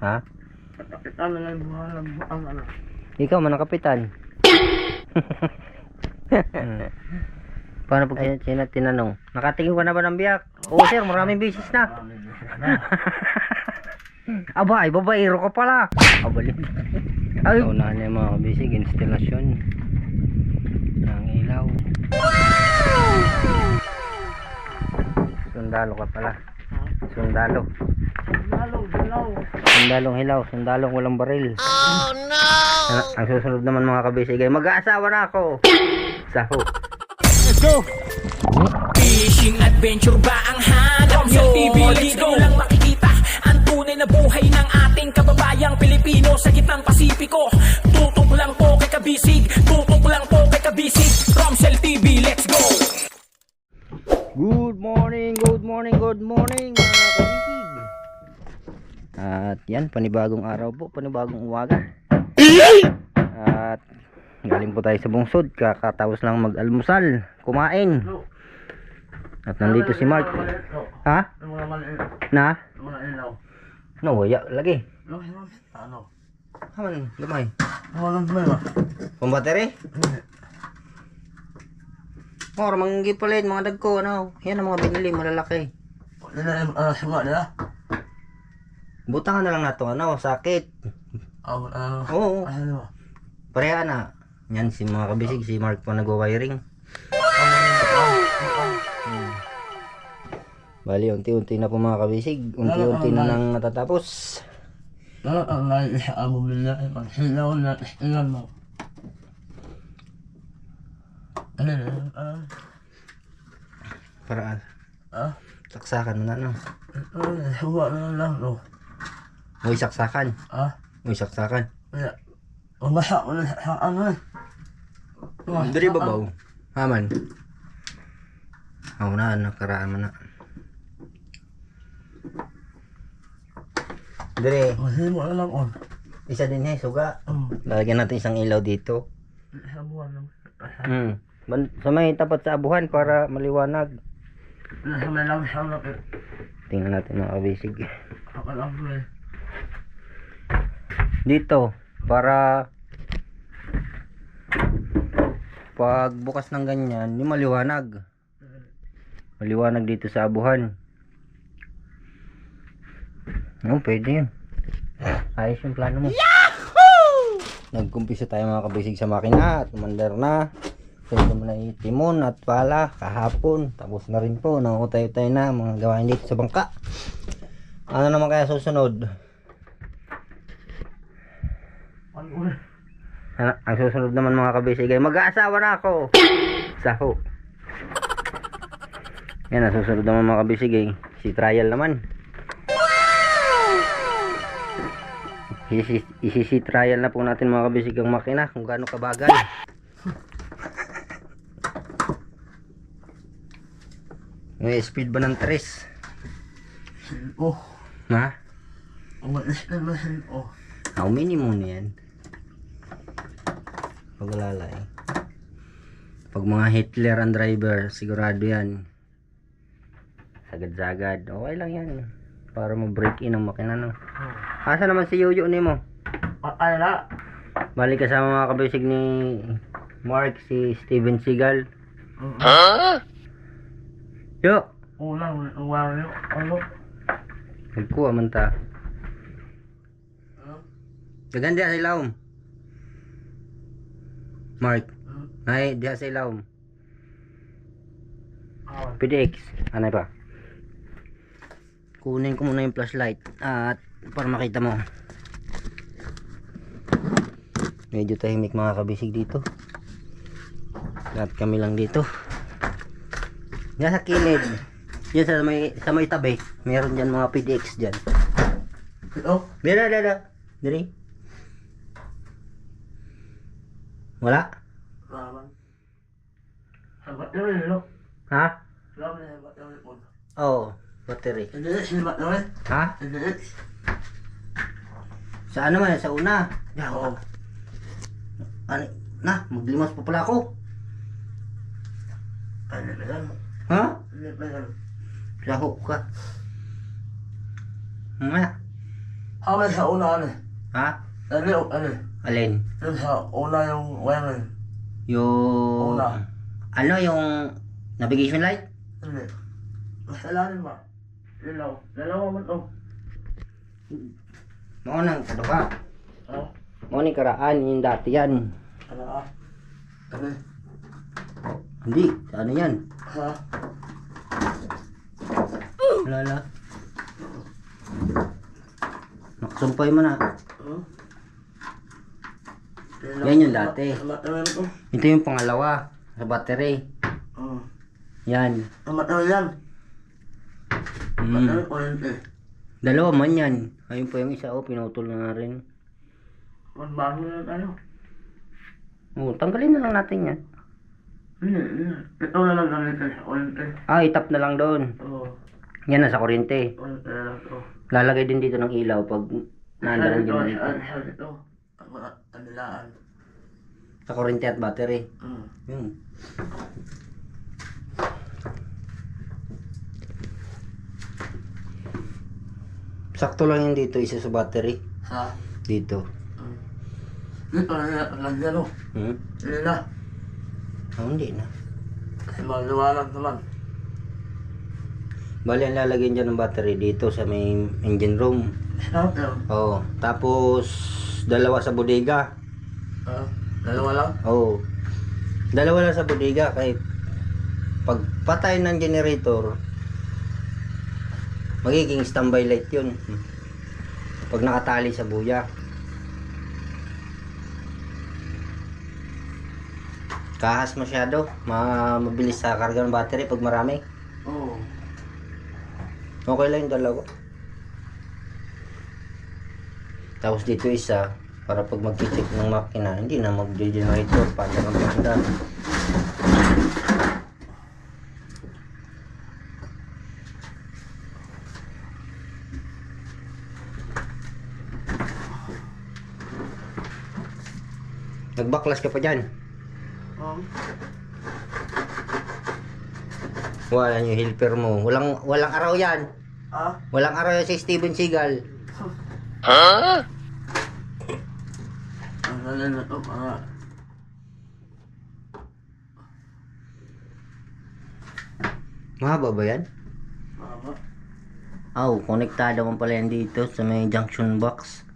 Ha? Ikaw man ang kapitan. Paano pag tinanong? Nakatingin ka na ba ng biyak? Oo sir, maraming bisis na. Aba, ay babaero ka pala. Abalin. Ay, unahan niya mga kabisig, instalasyon ng ilaw. Sundalo ka pala. Sundalo. Sundalong hilaw, sundalong walang baril. Oh no! Ang susunod naman mga kabisig ay mag-aasawa na ako. Saho. Let's go! Fishing adventure ba ang hanap nyo? TV, dito lang makikita ang tunay na buhay ng ating kababayang Pilipino sa gitnang Pasipiko. Tutok lang po kay Kabisig, tutok lang po kay Kabisig. Romsel TV, let's go! Good morning mga kabisig. At yan, panibagong araw po, panibagong uwaga. At galing po tayo sa bungsod, kakatapos lang mag-almusal, kumain. At nandito si Mark. Ha? Na? No, waya, lagi. Haman, lumay. Pambateri? Or, manggipalin, mga dagko, ano. Yan ang mga binili, malalaki. Butangan na lang nato, ano, sakit. Oo. Pareha na. Yan si mga kabisig, si Mark po nagwa-wiring. Bali, unti-unti na po mga kabisig. Unti-unti na nang natatapos. Paraan. Saksakan mo na, no? Uy, saksakan. Uy, saksakan. Dari babaw. Haman. Ako na, nakaraan mo na. Dari. Isa din suga. Lalagyan natin isang ilaw dito. Sa may tapat sa abuhan para maliwanag. Tingnan natin mga kabisig. Dito para pag bukas ng ganyan, yung maliwanag. Maliwanag dito sa abuhan. Pwede yun. Ayos yung plano mo. Yahoo! Nagkumpisa tayo mga kabisig sa makina at umandar na. Pwede mo na itimon at pala kahapon. Tapos na rin po. Nangutay-utay na mga gawain dito sa bangka. Ano naman kaya susunod? Ang susunod naman mga kabisig ay mag-aasawa na ako. Saho. Yan ang susunod naman mga kabisig ay si trial naman. Isi trial na po natin mga kabisig ang makina kung gaano kabagal. May speed ba ng 3? Ha? How minimum na yan? Pag lalay. Pag mga Hitler ang driver, sigurado yan. Sagad-sagad. Okay lang yan. Para ma-break in ang makina, no? Asa naman si Yoyo ni mo? Balik kasama mga kabisig ni Mark, si Steven Seagal. Yo! Nagkuha man ta. Gaganda sa ilawom. Mark. Ay, diha sa ilawom. PDX. Ano pa? Kunin ko muna yung flashlight at para makita mo. Medyo tahimik mga kabisig dito. Lahat kami lang dito. Yan sa kilid. Yan sa may tabi. Meron dyan mga PDX dyan. Dada. Diri. Wala? Ha? Oo. Battery. Ha? Sa ano man? Sa una? Oo. Ano? Na, maglimas pa pala ako. Ha? Laho ka. Mamaya. Hanggang sa una ano eh. Ha? Ano eh. Alin? Yung sa una yung wiring. Yung... Una. Ano yung navigation light? Hindi. Mas alanin ba? Lilaw. Dalawa man to. Maunang ano ka? Ha? Maunang karaan yung dati yan. Ano ah? Ano eh? Hindi. Ano yan? Ha? Lala. Nakasumpay mo na. Huh? Yan yung dati. Ano to? Ito yung pangalawa. Sa battery. Yan. Ano yan? Ano kuryente? Dalawa man yan. Ayun po yung isa. Oh, pinutol na nga rin. Magbago na tayo. Oh, tanggalin na lang natin yan. Hindi. Ito na lang ganito sa kuryente. Ah, itap na lang doon. Oo. Yan nasa kuryente. Kuryente na lang to. Lalagay din dito ng ilaw pag naandaran din dito. Saan ito? Ang mga kanilaan. Sa kuryente at battery. Yun. Sakto lang yun dito, isa sa battery. Sa? Dito. Dito na lang. Hindi na. Oh, hindi na. Kasi maliwanag naman. Bali ang lalagyan dyan ng battery dito sa may engine room. Starter. Oh, tapos dalawa sa bodega. Dalawa lang? Oh. Dalawa lang sa bodega kay pagpatay ng generator magiging standby light yun. Pag nakatali sa buya. Kahas masyado. Mabilis sa karga ng battery pag marami. Oo. Okay lang yung dalawa. Tapos dito isa para pag mag-check ng makina, hindi na mag-generator, panda ng panda. Nagbaklas ka pa dyan. Wala yung helper mo. Walang araw yan. Walang araw yan si Steven Seagal. Ang galing na to, mga. Mahaba ba yan? Mama. Aw, konektado mo pala yan dito sa may junction box.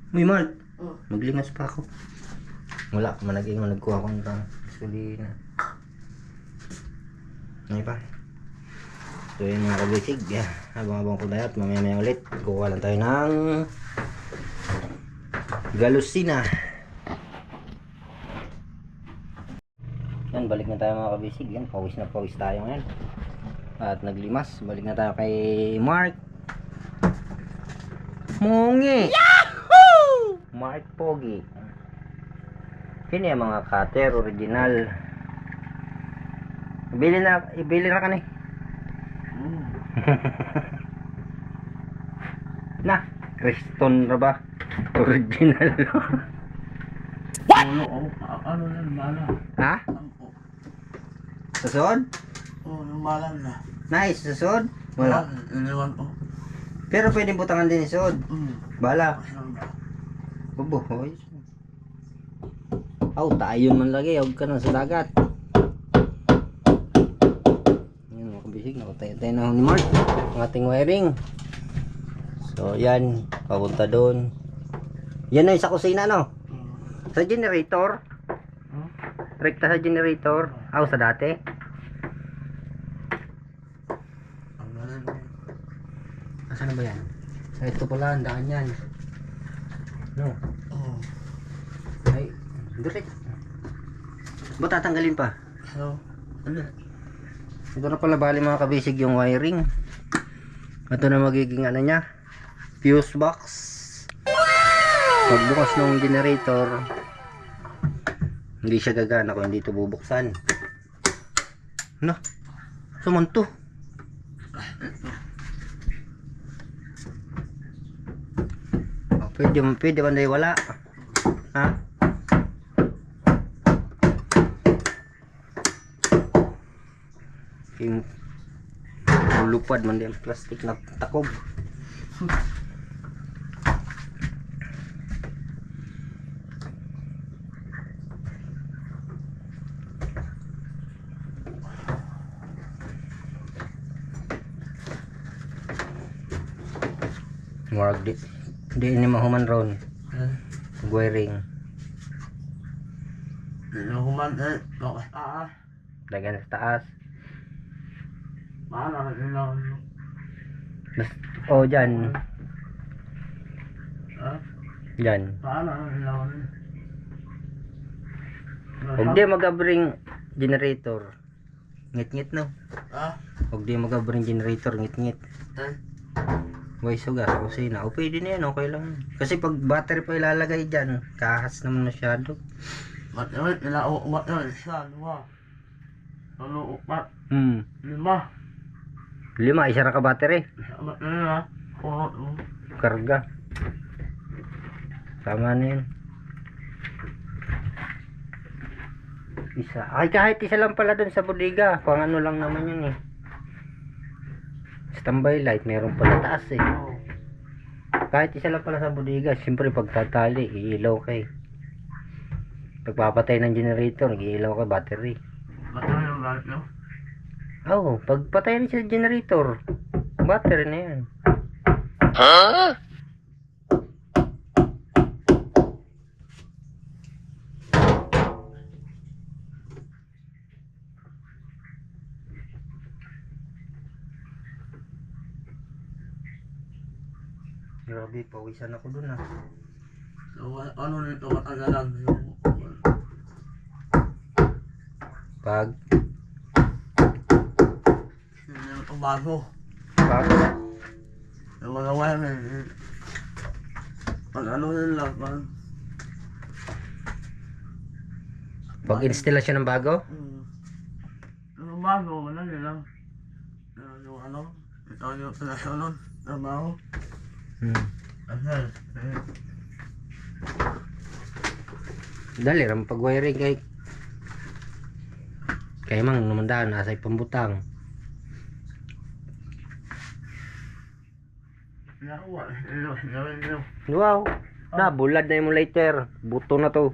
Uy, Mark. Maglingas pa ako. Wala, manag-ingon. Nagkuha ko ng gasolina. Ano pa? So yun mga kabisig. Habang ko tayo at mamaya ulit. Kukuha lang tayo ng galusina. Yan, balik na tayo mga kabisig. Yan, pawis na pawis tayo ngayon. At naglimas. Balik na tayo kay Mark Mungi. Yahoo! Mark Pogi. Yun yung mga cutter original. Ibili na ka na eh. Na, Creston na ba? Original. What? Ano na yung bala? Ha? Susod? Oo, yung bala na. Nice, susod? Wala. Iniwan ko. Pero pwedeng butangan din susod. Bala. Bubuhoy. Aw, tayon man lagi. Huwag ka na sa dagat. Yan mga kabisig. Nakatayo-tayo na ni Mark. Ang ating wiring. So, yan. Papunta doon. Yan na yung sa kusina, no? Sa generator. Rekta sa generator. Aw, sa dati. Asan na ba yan? Ito pala, ang daan yan. No? Ay, direct. Ba't tatanggalin pa? Ano? Ito na pala bali mga kabisig yung wiring. Ito na magiging ano niya, fuse box. Pagbukas ng generator, hindi siya gagana kung hindi ito bubuksan. No? Suman to. Pwede ba wala? Ha? Yung lupad man din plastic na takob. Murag di ini mahuman ron. Wiring. Nahuman bakas taas. Dagan sa taas. Paano ilaw? Oh, dyan. Ha? Dyan. Paano ilaw? Huwag di magabring generator. Ngit-ngit no. Ha? Huwag di magabring generator. Ngit-ngit. Way suga sa kusina. O pwede na yan. Okay lang. Kasi pag battery pa ilalagay dyan, kahas naman masyado. Ba't ilaw? Ba't isa? Dua. Ano? Upat. 5. 5. Isa ka battery. Ba't na? Kurot mo. Karga. Tama na yun. Isa. Ay, kahit isa lang pala dun sa bodega. Pang ano lang naman yun eh. Standby light. Meron pala taas eh. Kahit isa lang pala sa bodega. Siyempre pagtatali, iilaw kay. Pagpapatay ng generator, iilaw kay battery. Ba't na yung galit nyo? Oo, pagpatay rin sa generator, battery na yan. Grabe, pawisan ako dun ah. So, ano nito matagalan? Pag Yung bago. Yung mga wire pag ano yun lang, pag instalasyon ng bago, yung bago, wala nyo lang. Yung ano, ito yung pinasunon, yung bago. dali ram pag wiring kay mang namandaan asay pambutang. Wow, na bulad na yung lighter, buto na to.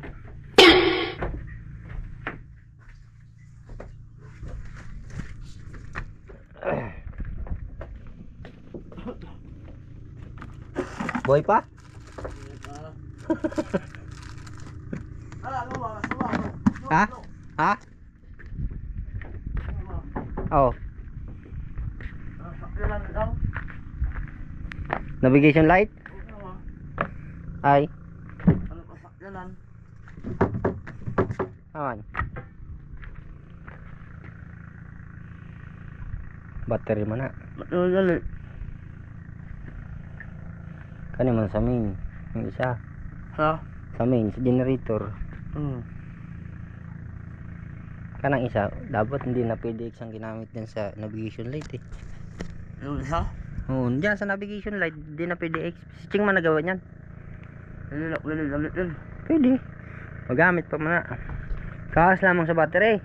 Boy pa? Ha? Ha? Oh. Navigation light? Ay. Aman. Battery man na. Kani man sa main. Yung isa. Ha? Sa main, sa generator. Kanang isa, dapat hindi na PDX ang ginamit din sa navigation light eh. Yung isa? Oo, diyan sa navigation light, hindi na PDX. Si Ching man nagawa niyan. Pwede. Magamit pa man na. Kaas lamang sa battery.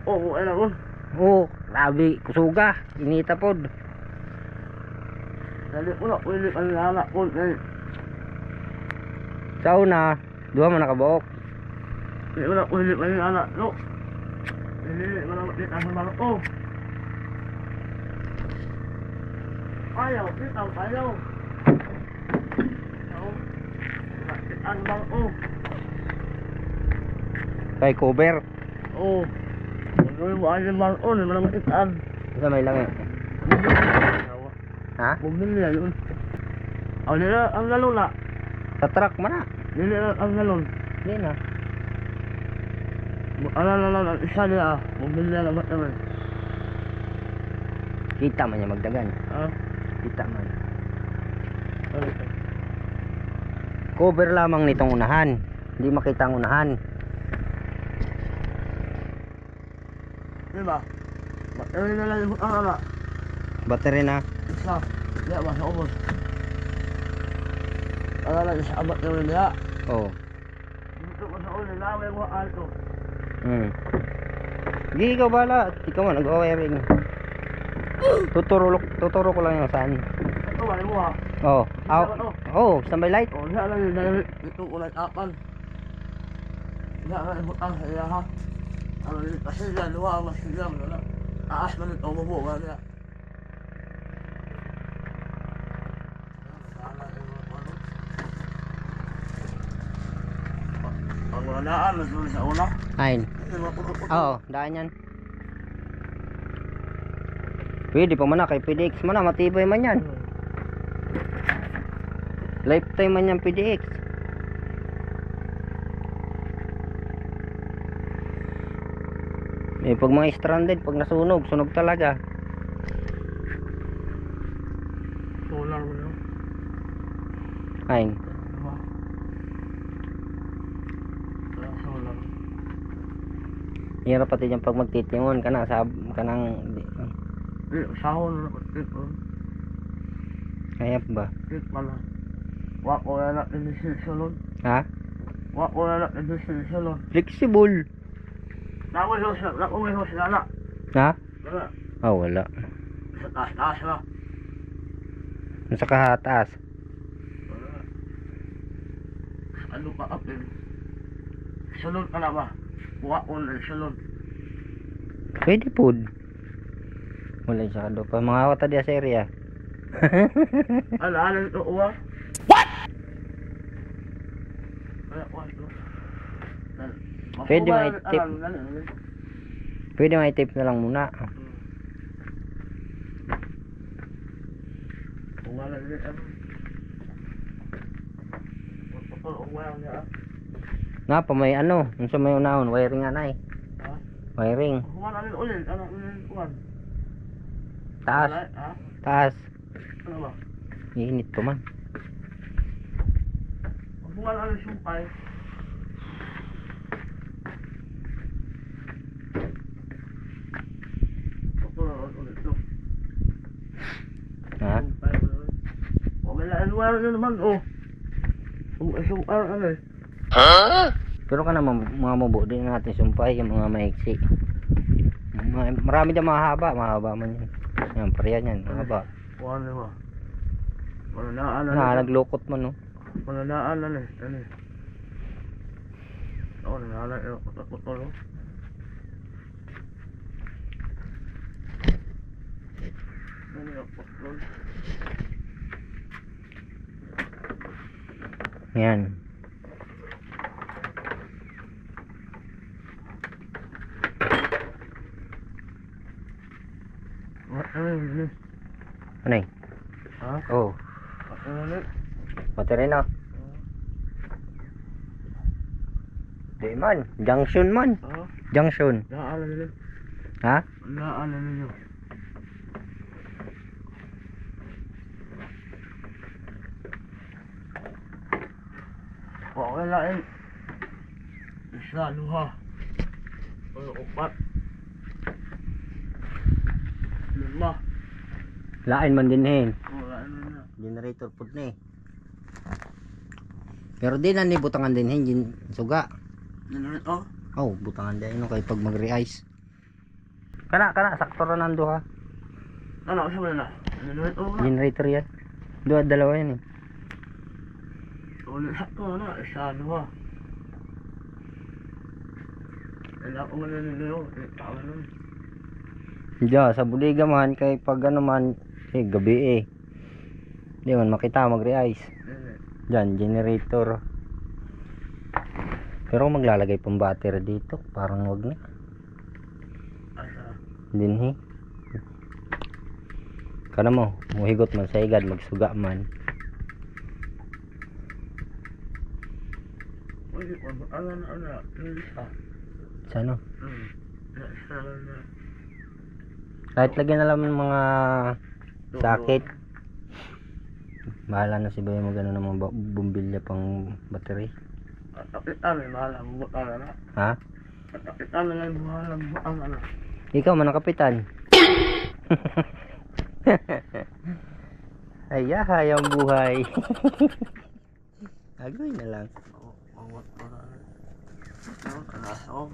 Oo, alam ko. Oo, grabe, kusuga. Inita pod. Dali ko na, pwede ka nilala ko. Sa una, duha man nakabuok. Dali ko na, pwede ka nilala ko. Dali ko na, pwede ka nilala ko. Ayaw, bitaw, ayaw. Ang bang Kay cover. oh. Ano mo ang bang ni malang itaan. Sa may lang eh. Ha? Bumili na yun. Oh, nila ang galon na. Sa truck man na. Nila ang galon. Hindi na. Ala, isa nila. Bumili na naman naman. Kita man niya magdagan. Ah, Kita man. ano ito? Cover lamang nitong unahan. Hindi makita ang unahan. Diba? Ano na lang yung ala. Battery na. Isa. Diya ba sa ubos? Ala, isa abat na rin niya. Oh. Dito ko sa ulo, laway mo alto. Sige, ikaw bahala. Ikaw man, nag-wiring. Tuturo ko lang yung saan. Ito, ano mo ha? Oh, oh, standby light. O, diyan lang yung dahil itong ulat apan. Diyan lang yung butang sa iya ha. Ano yun, kasi diyan, luwa ang masigam. Taas man ito, bubo ba niya. Ang wala naan, nasulit sa una. Ayun. Hindi mapupupupop. Oo, daan yan. Pwede pa man na, kay PDX man na, matibay man yan. Lifetime man yan PDX. Eh, pag mga stranded, pag nasunog, sunog talaga. Solar mo yun. Ayun. Diba? Solar. Hirap pati dyan pag magtitingon ka na, kanang, Sahon na tit on. kaya ba? Tit pala. Wa ko na in the salon. Ha? Wa ko na in the salon. Flexible. Nako may host na. Ha? Wala. Oh, wala. Sa taas ba? Nasa kahataas. Wala. Ano ka apin? Salon ka na ba? Wa ko na salon. Pwede po. Wala siya do pa mga kata dia sa area. Ala ito uwa. What? Pwede ma-tip. Pwede ma-tip na lang muna. Wala din ano. Wala niya. Na pa may ano, unsa may unahon, wiring nga nay. Ha? Wiring. Wala din ulit, ano ulit. Taas, Ha? taas. Ano ba? Iinit pa man. Wala din sumpay. Ha? Wala na naman, oh. Sumpay, ano eh. Pero ka naman mga mubo din natin sumpay yung mga maiksi. Marami dyan mahaba man yan. Yan, parehan yan, mahaba. Wala ba? Wala naan Na, naglukot man no. Wala naan na eh. Ano eh. Ako na naan eh. Takot ko no. Ano yung patrol? Yan. Ano yun? Ano eh? Ha? Oh, Ano yun? battery na. Di man, junction man. Ha? Junction. Naan na nila. Ha? Naan na nila. Okay lang. Isa, luha. Upat. Lima. Lain man din eh. Wala na. Generator pud ni. Pero di na ni butangan din hin suga. Generator? Oh, butangan din no kay pag mag-re-ice. Kana sakto ra nando ha. Ano sa na? Generator na. Generator yan. Dalawa yan eh. Ulit sakto na. Isa, luha. Wala ko man na nila. Tawa nun. Diya sa buliga man kay pag ano man gabi eh. Di man makita mag-re-ice. Diyan generator. Pero maglalagay pang battery dito, parang wag na. Asa? Dinhi. Kana mo, muhigot man sa igad magsuga man. Uy, ano na. Isa. Sa ano? Isa na. Kahit lagyan na lang ng mga sakit. Bahala na si Bayo magano ng mga bumbilya pang battery. Kapitan eh, mahal ang butang na. Ha? Kapitan na lang, mahal ang butang na. Ikaw man ang kapitan. Ay, hayang buhay. Agoy na lang.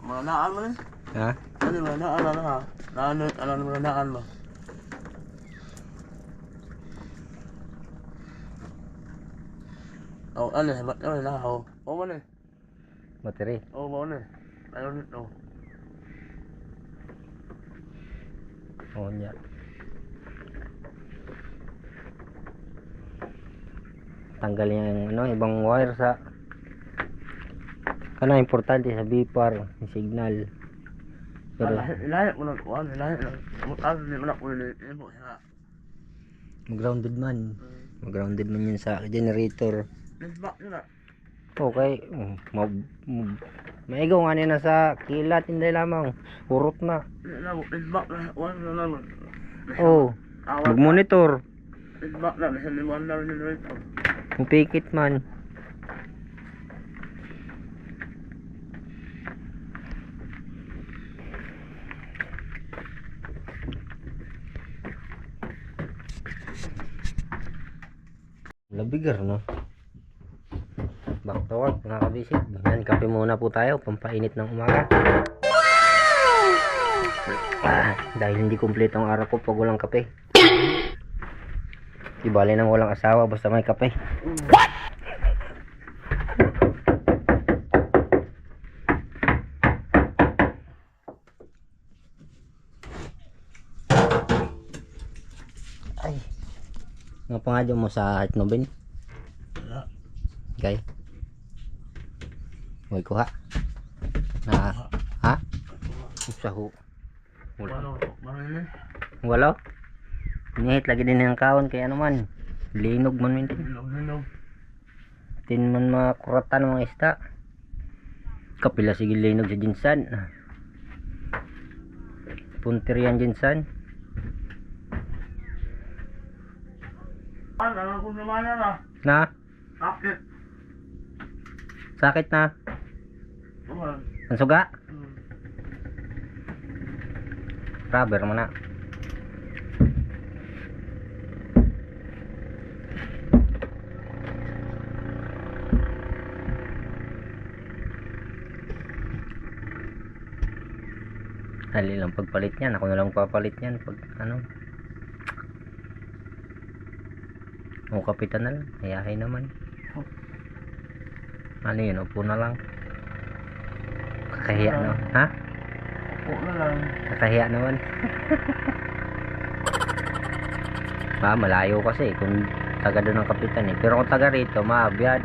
Mga naan mo rin. Ha? Ano ba, naan ha? Naan, ano naman naan mo? Oh, ano, ba't naman na ako? Oo ba na eh? Battery. Oo ba na eh? Ayaw nito. Oo niya. Tanggal niya yung ano, ibang wire sa kana importante sa bipar, yung signal. Pero Ilayak mo na kuhan, ilayak na. Mutas, hindi mo na kunin mo siya. grounded man. Grounded man yun sa generator. Nisbak nyo na. Okay, maigaw nga na sa kilat, hindi lamang. Urot na. Nisbak na, kuhan na naman. Oh, mag-monitor. Nisbak na, nasa liwan na rin yung ito. Mupikit man. Labigar, no? Back to work, mga kabisig. Yan, kape muna po tayo, pampainit ng umaga. Dahil hindi kumpleto ang araw ko pag walang kape. Di bali nang walang asawa basta may kape. Ay. Nga pa nga dyan mo sa Heart Nobel? Wala. Okay. Huwag ko ha. Na, ha? Usaho. Ano, marili? Wala. Nihit lagi din ng kaon kaya naman. Linog man mintin. Linog. Tin man makuratan ng mga isda. Kapila sige linog sa jinsan. Punterian jinsan. Ano kung naman yan ah? Na? Sakit. Sakit na? Tuhan. Ang suga? Rubber mo na. Hali lang pagpalit niyan. Ako na lang papalit niyan pag ano. O kapitan na lang. Hayahay naman. Ano yun? Upo na lang. Kakahiya no? Ha? Upo na lang. Kakahiya naman. Malayo kasi kung taga doon ng kapitan eh. Pero kung taga rito, maabiyad.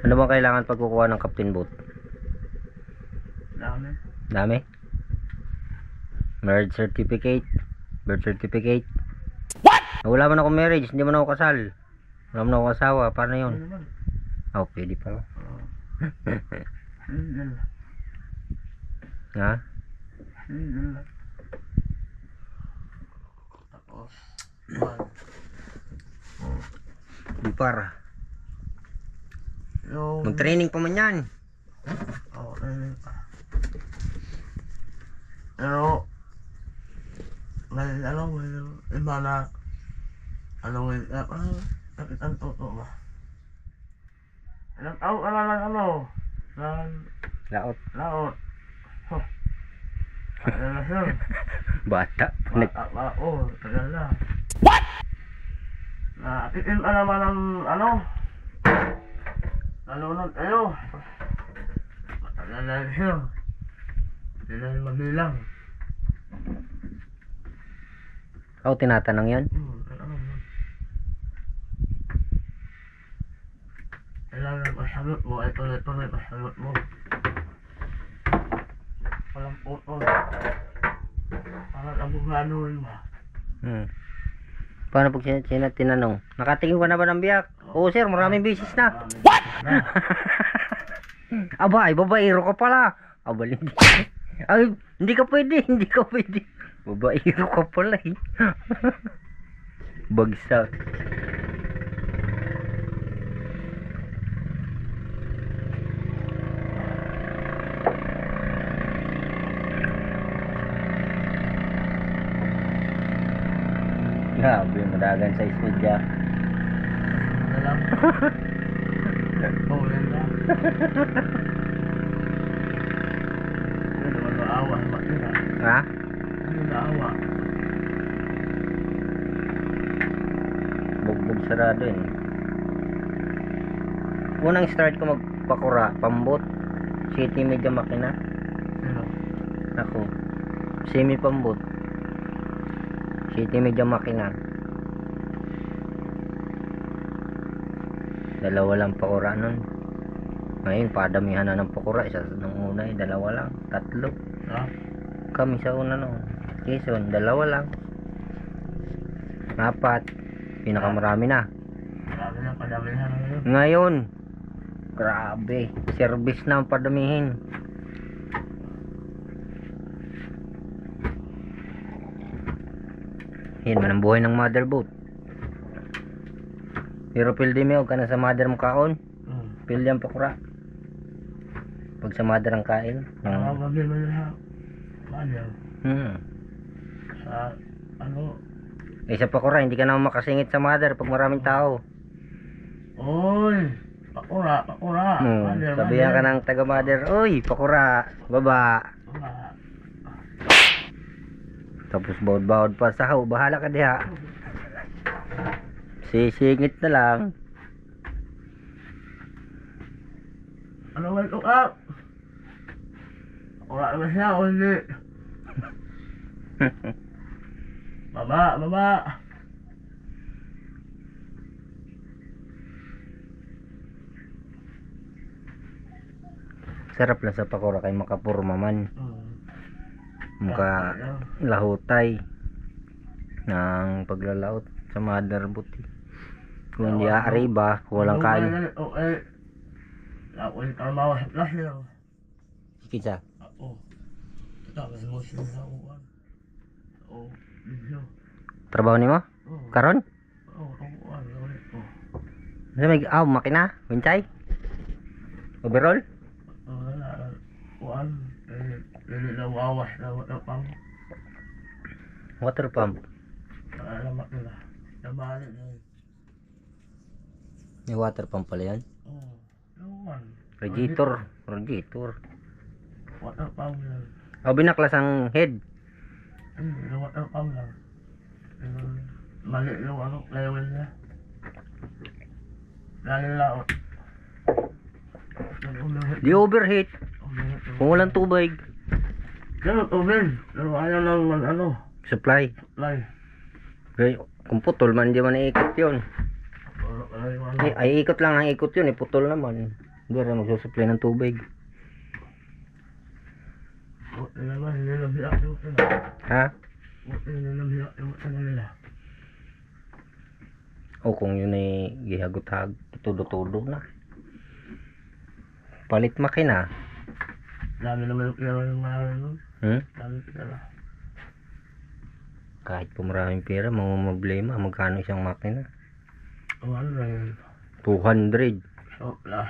Ano bang kailangan pag kukuha ng captain boat? Dami. Dami? Marriage certificate, birth certificate. What? Wala man ako marriage, hindi man ako kasal. Wala man ako asawa, paano yun? Ano naman? Oh, pwede pala. Ano? Ha? Ano? Tapos, Di para. yung... Mag-training pa man yan. Oo, pero, may iba na, kapitan toto ba? Ilang tao ka na lang Laot. laot. Ano na siya? Bata. Oo, tagal na. What? Titin ka naman ng nalunod kayo. Matagal na siya. Hindi na mabilang. Ako tinatanong yan. Kailangan masalot mo. Ito may masalot mo. Walang putol. Parang aboganoin mo. Paano pag tinanong? Nakatingin ka na ba ng biyak? Oo sir, maraming bisis na. What? Aba, ay babaero ka pala. Aba, hindi. Ay, hindi ka pwede. Babaero ka pala eh. Bagsak. Grabe, madagan sa ismidya. lang. Oo, yan lang. Hindi naman naawa. Makina. Ha? Hindi naawa. Bugbog sarado yun. Unang start ko magpakura, pambot. City Media Makina. Sino? Ako. Semi pambot. City Media Makina. Dalawa lang pakura nun. Ngayon, padamihan na ng pakura. Isa nung una, dalawa lang. Tatlo. Ha? Kami sa una no. Quezon, dalawa lang. Apat. Pinakamarami na. Marami na, padamihan na yun. Ngayon, grabe. Service na ang padamihin. Yan man ang buhay ng motherboat. Pero pildi mo ka na sa mother mo kaon. Pildi ang pakura. Pag sa mother ang kain. Nakakagabi mo yun ha. Mother. Sa, ano, Eh sa pakura, hindi ka na makasingit sa mother pag maraming tao. oy, pakura, pakura. Mother, Sabihan ka ng taga mother, oy, pakura, baba. Pakura. Tapos bawod-bawod pa sa bahala ka diha. Sisingit na lang. Ano ba ito up? Pakura naman siya o hindi? Baba, baba. Sarap lang sa pakura kay makapurma man. Muka lahutay ng paglalaot sa motherboard. Kung hindi aariba, walang kain. Okay. Ako yung kalmawa sa plas niya. Kita. Ako. Tapos mo siya sa uwan. Oo. Video. Trabaho nimo? Oo. Karon? Oo. Uwan. Oo. Sa may makina, winchay. Overall? Oo. Wala. Uwan. Lili na wawas na wala pang. Water pump. Alamak nila. Nabalik na yun. May water pump pala yan. Oo. Uwan. Radiator. Water pump lang. O binaklas ang head. Hindi. Water pump lang. Mali yung ano. Level niya. Lalalaot. Di overheat. Kung walang tubig. Pero tubig. Pero ayaw lang mag ano. Supply. Supply. Kaya kung putol man, hindi man iikot yun. Ay ikot lang ang ikot yun, putol naman. Hindi rin magsusupply ng tubig. Buti naman, hindi na biyak yung sila. Ha? Buti na biyak yung sila nila. O kung yun ay gihagot-hag, tudo-tudo na. Palit makina. Dami naman yung pera yung marami nun. Dami pera. Kahit po maraming pera, mamamblema. Magkano isang makina? Ano na yun? 200. Sopla.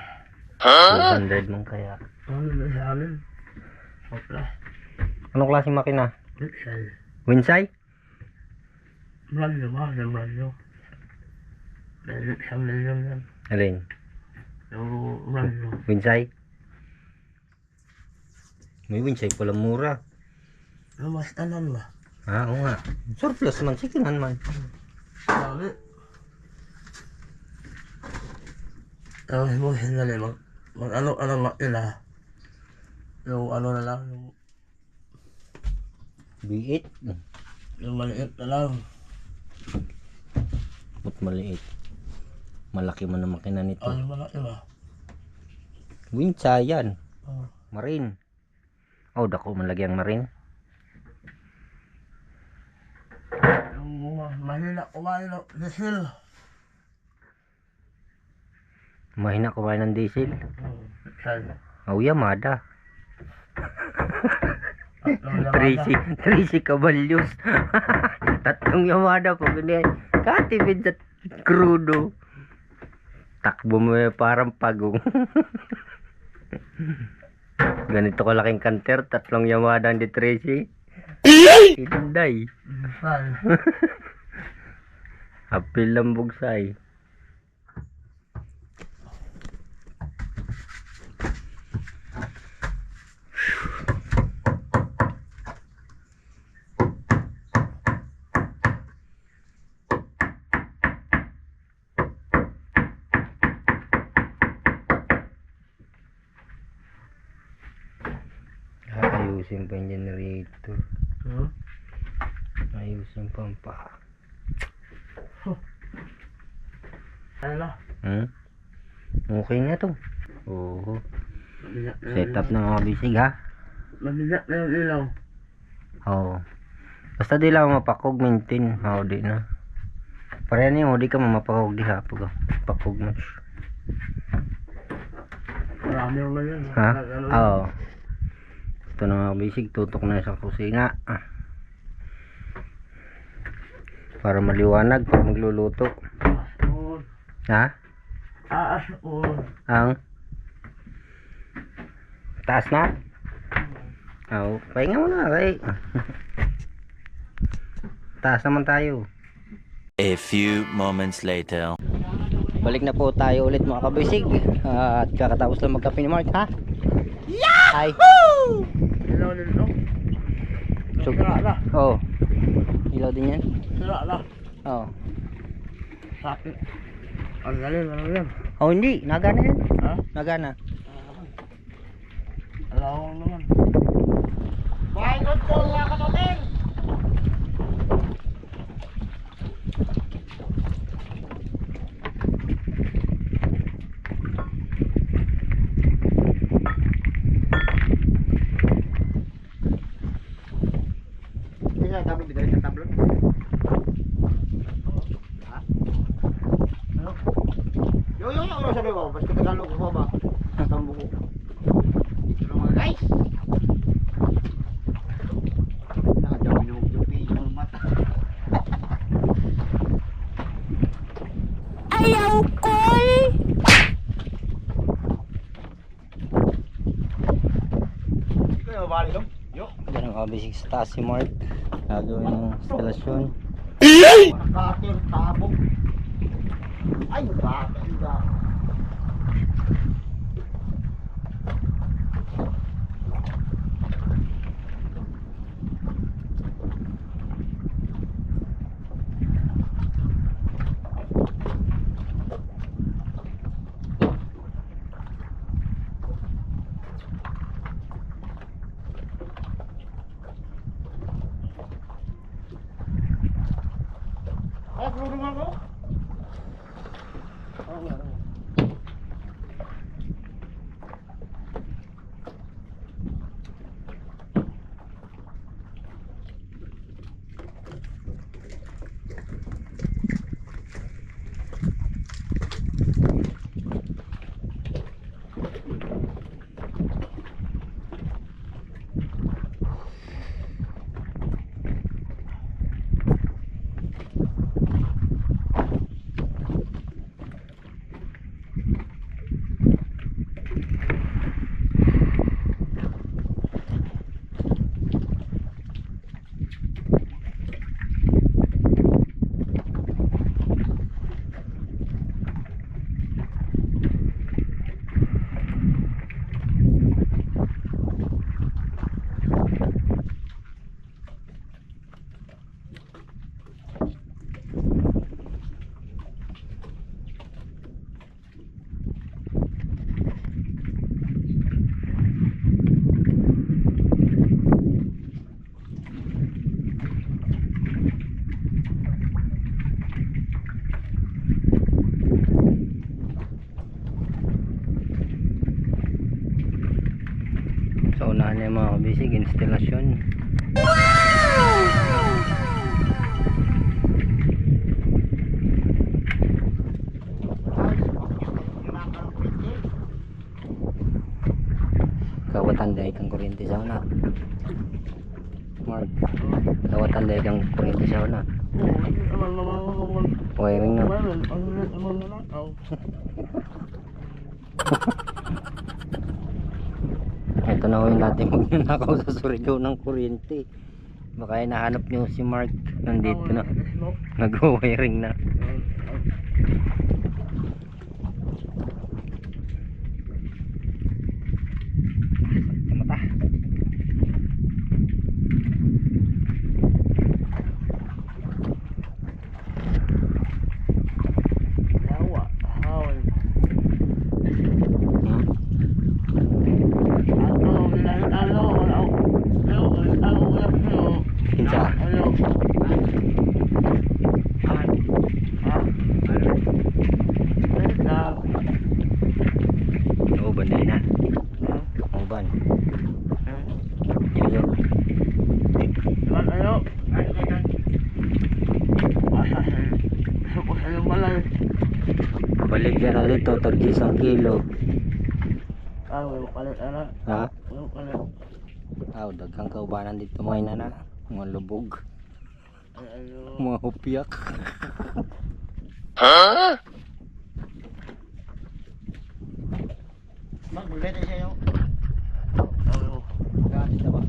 200 man kaya. Ano na sa amin? Sopla. Anong klaseng makina? Pixel. Winsay? Brand new ba? Yung brand new. Dahil isang milyon yan. Alin? Yung brand new. Winsay? May winsay pala mura. Ano mas tanan ba? Ha, oo nga. Surplus man, sikinan man. Dami. Tapos mo sinali mag ano makina. Yung ano na lang, yung B8. yung maliit na lang. Ba't maliit? Malaki man ang makina nito. Ano malaki ba? Winsay yan. Oh. Marine. Oh, dako man lagi ang marine. Yung mahina kumain ng diesel. Mahina kumain ng diesel. Pixel. Oh, Yamada. Tracy. 30 kabalyos. Tatlong Yamada po. Katipid sa crudo. Takbo mo parang pagong. Ganito kalaking kanter. Tatlong Yamada ang di Tracy. Inday. Apil lang bugsay. Ayusin pa yung generator. Huh? Ayusin pa ang pa. Ano na? Okay na to. Oo. Mabigat na Set up na mga bisig ha. Mabigat na yung ilaw. Oo. Basta di lang mapakog maintain. Oo, di na. Pareha niyo, di ka mamapakog di ha. Pakog mo. Marami yung ganyan. Ha? Oo. Ito na mga bisig. Tutok na sa kusina. Para maliwanag pag magluluto. Asun. Ha? Asun. Ang taas na? Oo. Pahinga mo na kay. Taas naman tayo. A few moments later. Balik na po tayo ulit mga kabisig. At kakatapos lang magkape ni Mark ha? Yahoo! Ilaw nito. So, Sira na. oh. Ilaw din yan? Sira na. Oo. Sakit. Ang galing, ano yan? Oh, hindi. Nagana yan. Ha? Nagana. Alawang naman. Ayaw call. Yan ang kabisig sa taas si Mark. Gagawin ng instalasyon. So unahan niya mga kabisig, instalasyon. Kawatan dahil kang kuryente sa una. Mark, kawatan dahil kang kuryente sa una. Wiring na. Ito na yung natin magnanakaw sa Surigao ng kuryente. Baka hinahanap nyo si Mark. Nandito na. Nag-wiring na. Mata. Balik yan na dito, tag 1 kilo. Wala palit na. Ha? Wala palit. Daghang kaubanan dito mga inana. Mga lubog. Ano? Mga hupyak. Magbulit na siya yung... Ano? Galit na ba?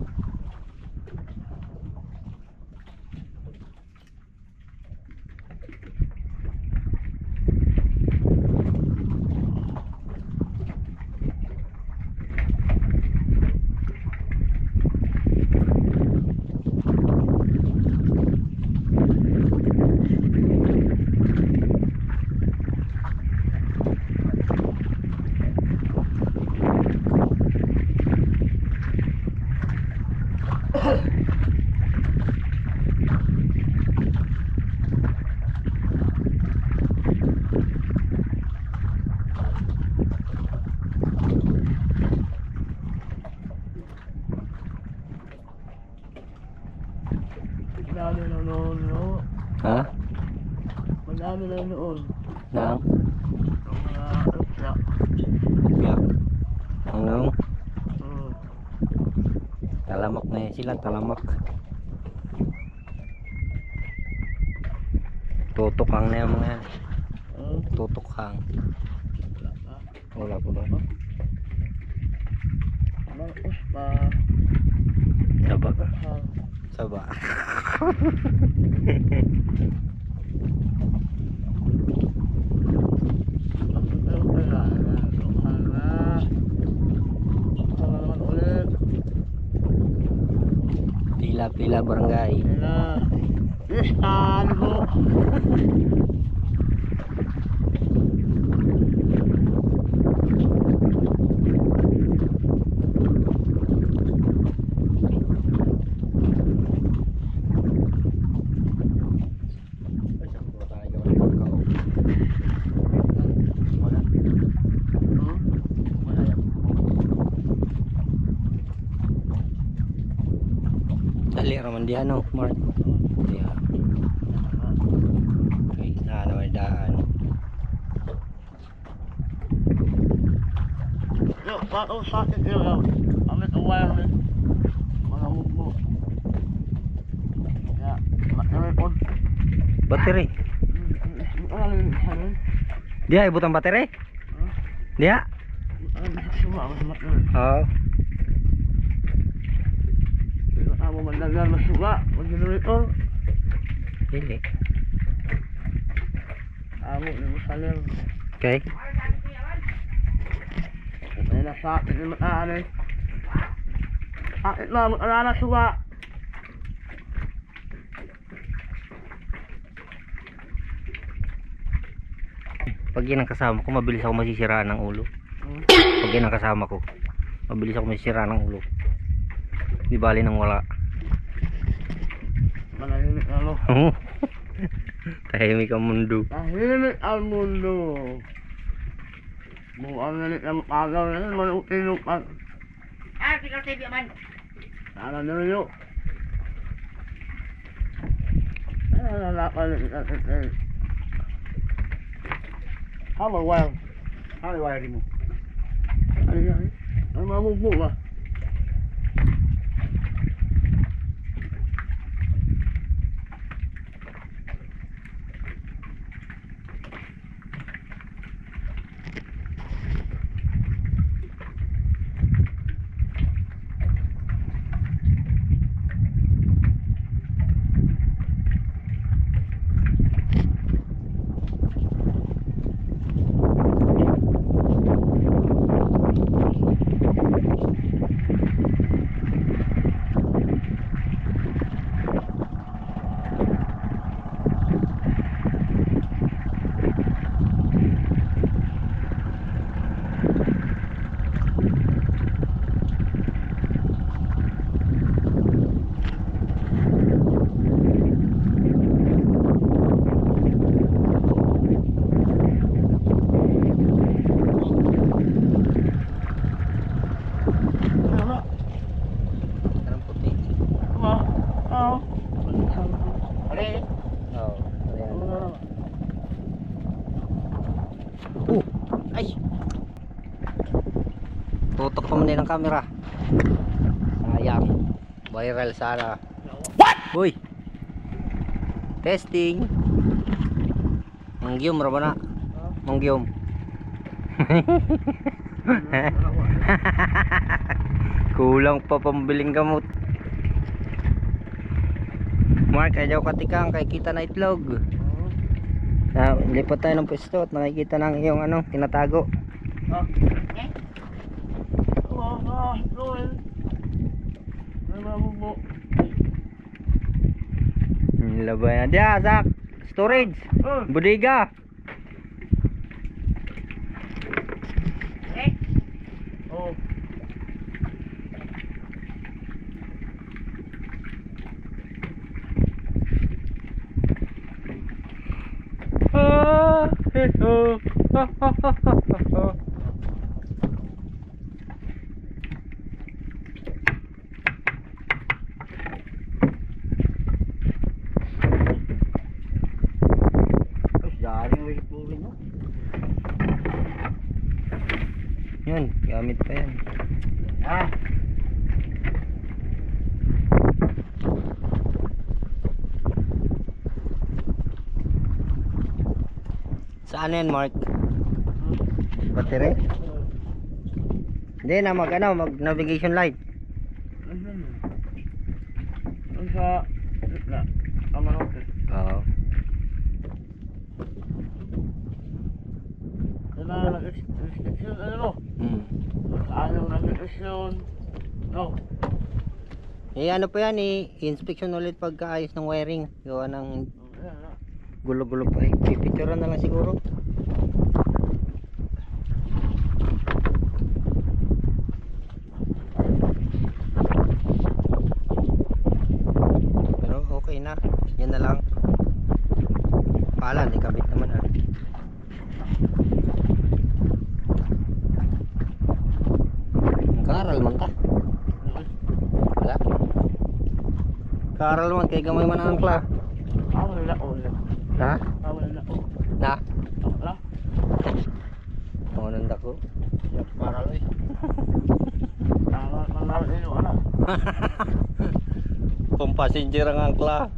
Madami na noon, no? Ha? Madami na noon. Nang? Yung mga upya. Hupyak. Ano? Hmm. Talamak na yan sila, talamak. Tutukang na yung mga yan. Hmm. Tutukhang. Wala pa. Wala po ba? Anong uspa? Saba. Ha? Saba. Pila-pila barangay. Dali raman di ano, Mark. Yeah. Okay, na may daan. Yo, bakit sakit yun? Amit aware rin. Mga mugbo. Ya, makarepon. Battery. Ano yun? Ano? Dia ibutang battery? Dia? Semua mas yun. Oh. Kamu mendengar suka generator. Dili. Kamu di musalin. Okay. May nasakit yung mataanay. Sakit na, mag-alala suka. Pag yan ang kasama ko, mabilis ako masisiraan ng ulo. Pag yan ang kasama ko, mabilis ako masisiraan ng ulo. Di bali nang wala. Manahimik na lo. Tahimik ang mundo. Tahimik ang mundo. Buang na ng pagaw na yun, manutinok pa. Ikaw TV man. Sana na rin yun. Nalalapan na. Hama wire. Hama wire mo. Ano yan? Ano mamugbo ba? Ay! Tutok pa man din ang camera. Sayang. Viral sana. What? Uy! Testing. Mangyom ra ba na? Mangyom. Kulang pa pambiling gamot. Mark, ayaw katikang kay kita na itlog. Lipat tayo ng pwesto at nakikita ng iyong tinatago. Noel. Ay, mabubo. Labay na diya, Zak. Storage. Bodega. Oh. Yun, gamit pa yan. Saan yan, Mark? Battery? Hindi na mag navigation light. Ang sa na ang manok. Oo. Restriction ano? Ano na restriction? No. Ano pa yan inspection ulit pagkaayos ng wiring. Gawa ng gulo-gulo pa pipicturean na lang siguro. Pero okay na. Yan na lang. Pala, ikabit naman Karal man ta. Wala. Karal man kay gamay man ang angkla. Wala wala. Ha? Wala. Na? Wala. Mo nang dako. Para oi. Ang ini wala. Passenger ang angkla.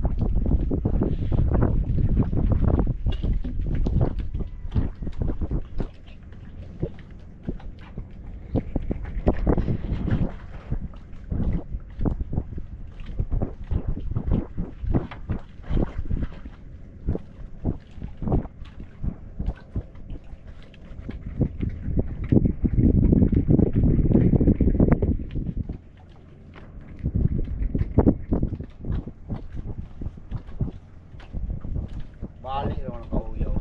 Balik naman ang kauyaw.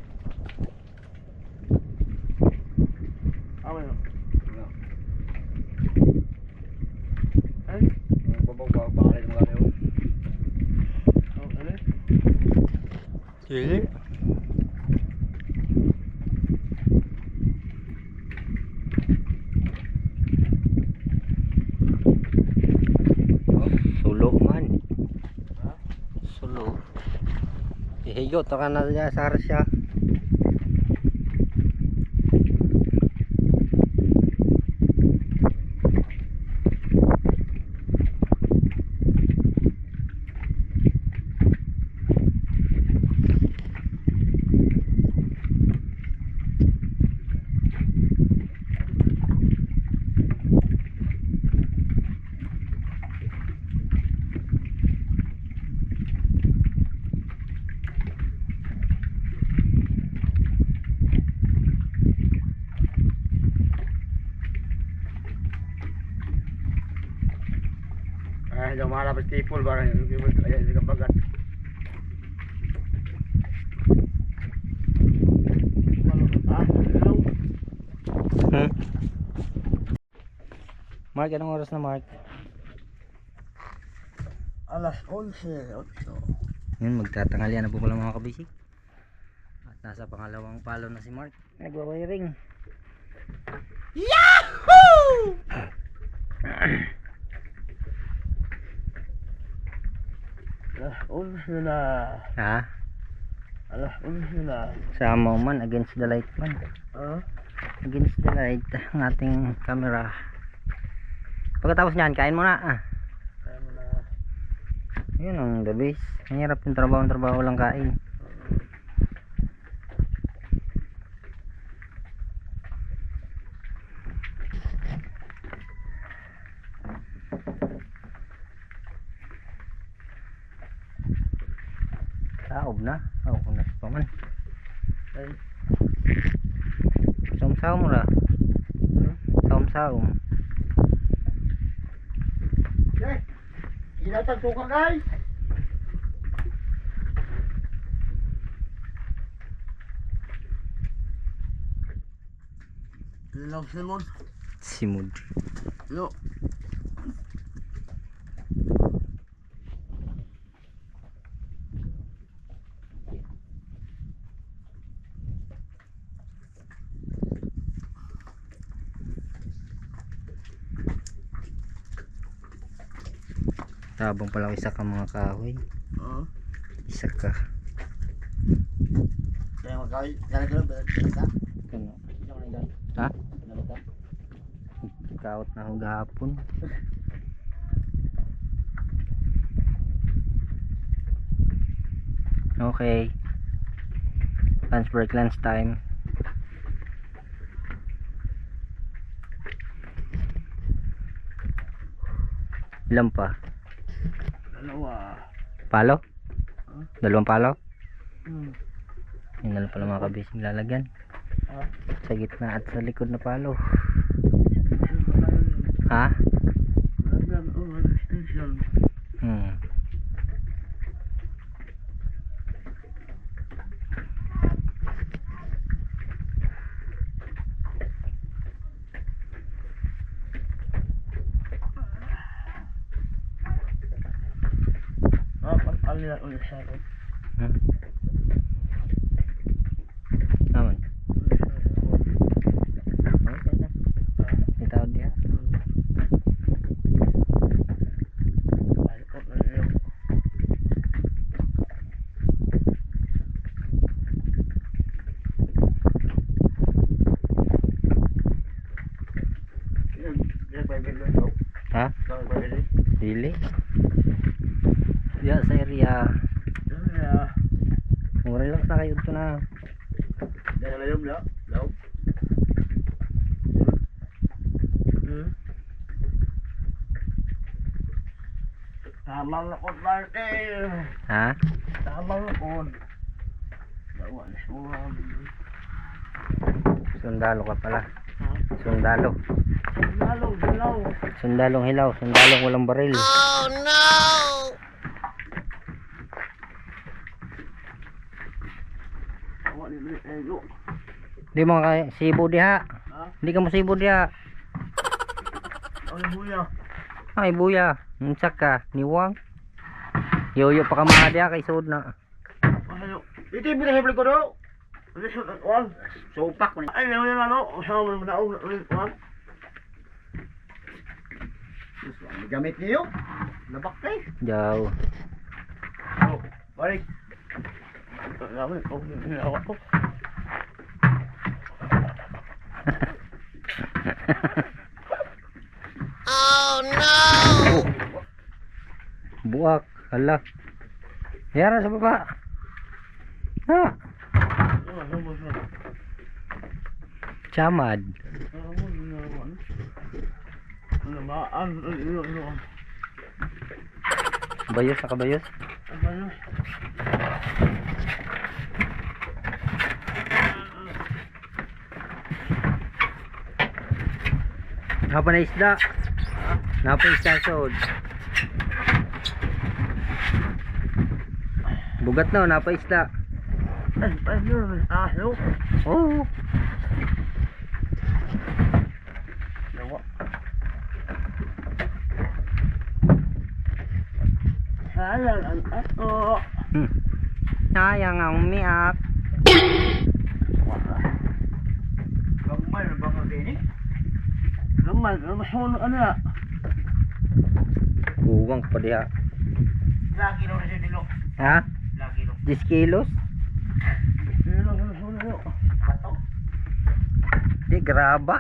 Ay? Balik naman kayo. Okay. Sige. Sulo man. Sulo. Ihigot ka na dyan sa harsya. Jangan malah bertipul barang itu kayak juga bagat. Mark, anong oras na, Mark? Alas 11:08. Yun, magtatanghalian na po pala mga kabisik. At nasa pangalawang palo na si Mark. Nagwa-wiring. Yahoo! Alas 11 na. Ha? Alah, na. Sama man, against the light man. Ah? Against the light ang ating camera. Pagkatapos niyan, kain muna. Kaya mo na. Yun ang the best. Mahirap yung trabaho lang kain. Saob na. Kung nasa pa man. Ay, Saum-saum mo na. Saum-saum. okay. Inatag suka guys. Ilaw Simon. Simud. Yo. Tabang pala isa ka mga kahoy. Ah. Isa ka. Kaya magkay. Kaya ka. Kano? Ha? Ikaot na ako gahapon. Okay. Lunch break, lunch time. Ilan pa? Dalawa. Palo? Dalawang palo? Hmm. Yun na lang pala mga kabising lalagyan. Ah. Sa gitna at sa likod na palo. Ha? Lagyan o station. Hmm. Ah, pag-alila ulit sa akin. Hmm. Naman. Itaw dia. Alikot na niyo. Ha? Dili. Ya sa area. Relax na kayo ito na. Tamang lakot Marty. Ha? Tamang lakot. Dawa na siya. Sundalo ka pala. Sundalo. Lalong dilaw. Sundalong hilaw. Sundalong walang baril. Dawa ni Brit Elo. Di mo kay sibo diha. Ha? Hindi ka mo sibo diha. Ang buya. Ay buya. Unsa ka? Niwang. Yoyo pa ka mga diha kay sud na. Ayo. Iti binahibli ko daw. Lisod at wang. Sopak mo. Ay, naman yung ano. Usama mo na ako. Wang. Gamit niyo. Labak kay. Jaw. Oh, balik. Gamit. Oh, hinawa ko. Buak. Hala. Yara sa baba. Ha? Chamad. Bayos sa kabayos. Napa na isda. Napa isda sod. Bugat na, napa isda. Oh. Sayang ang umiak. Gamay na ba nga din eh? Gamay, masyado ano na? Buwang pa diha. Lagi daw na siya dilo. Ha? Lagi daw. 10 kilos? Di, graba.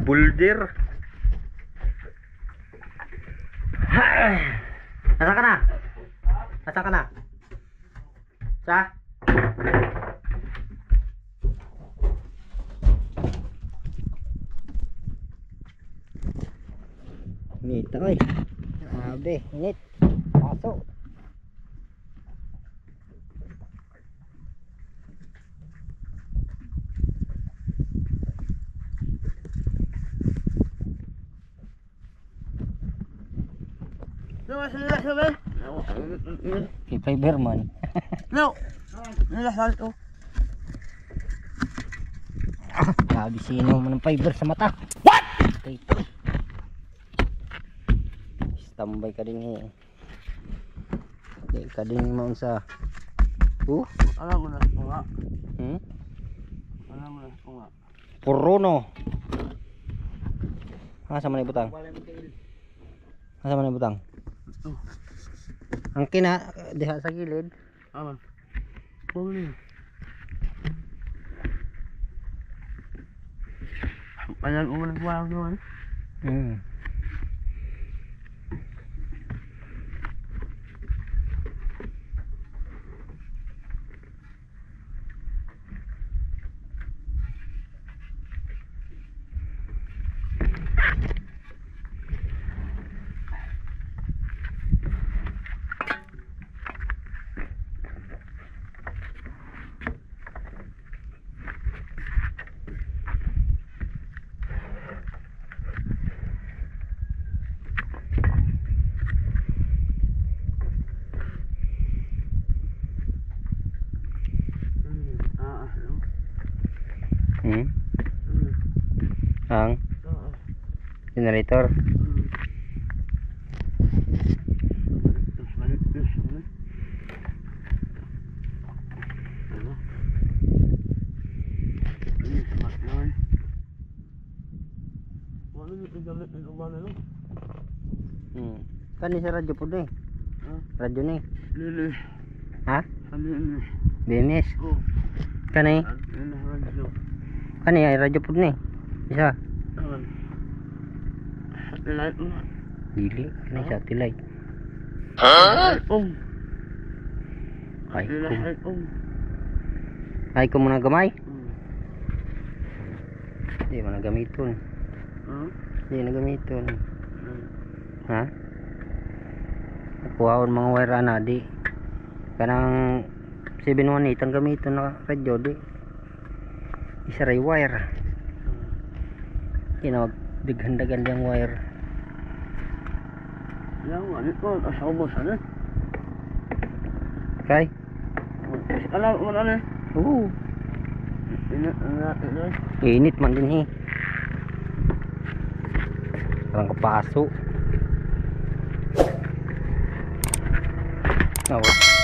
Boulder. Nasaan ka na? Nasaan ka na? Sa? Init ako eh. Grabe, init. Paso. Si Fiberman. No! Nilasalit ko. Grabe, sino mo ng fiber sa mata. What? Ito. Tambay ka din eh. Di ka din maun sa Alam mo na ito nga. hmm? Alam mo na ito nga. Puruno. Asa man ibutang? Asa man ibutang? Ito. Ang kina diha sa gilid. Aman. Puli. Ayan mo na kuha doon. Hmm. Hmm. Ang generator. Hmm. Kani sa radyo po ni. Radyo ni. Lili. Ha? Lili. Dinis. Oh. Kani? Lili radyo. Kani ay radyo po ni. Isa. Aman. Satellite mo. Dili. Kani satellite. Oh. Ay kum. Oh. Ay kum na gamay. Hmm. Di mo na gamiton. Huh? Di na gamiton. Ha? Kuhaon mga wire ana di. Kanang 718 ang gamiton na radyo di. Isa ray wire. Kinawag dighandagan diyang wire. Yang ano ko asaw mo sana. Kay? Alam mo na. Oo. Ina. Init man din eh. Parang kapaso. Oh.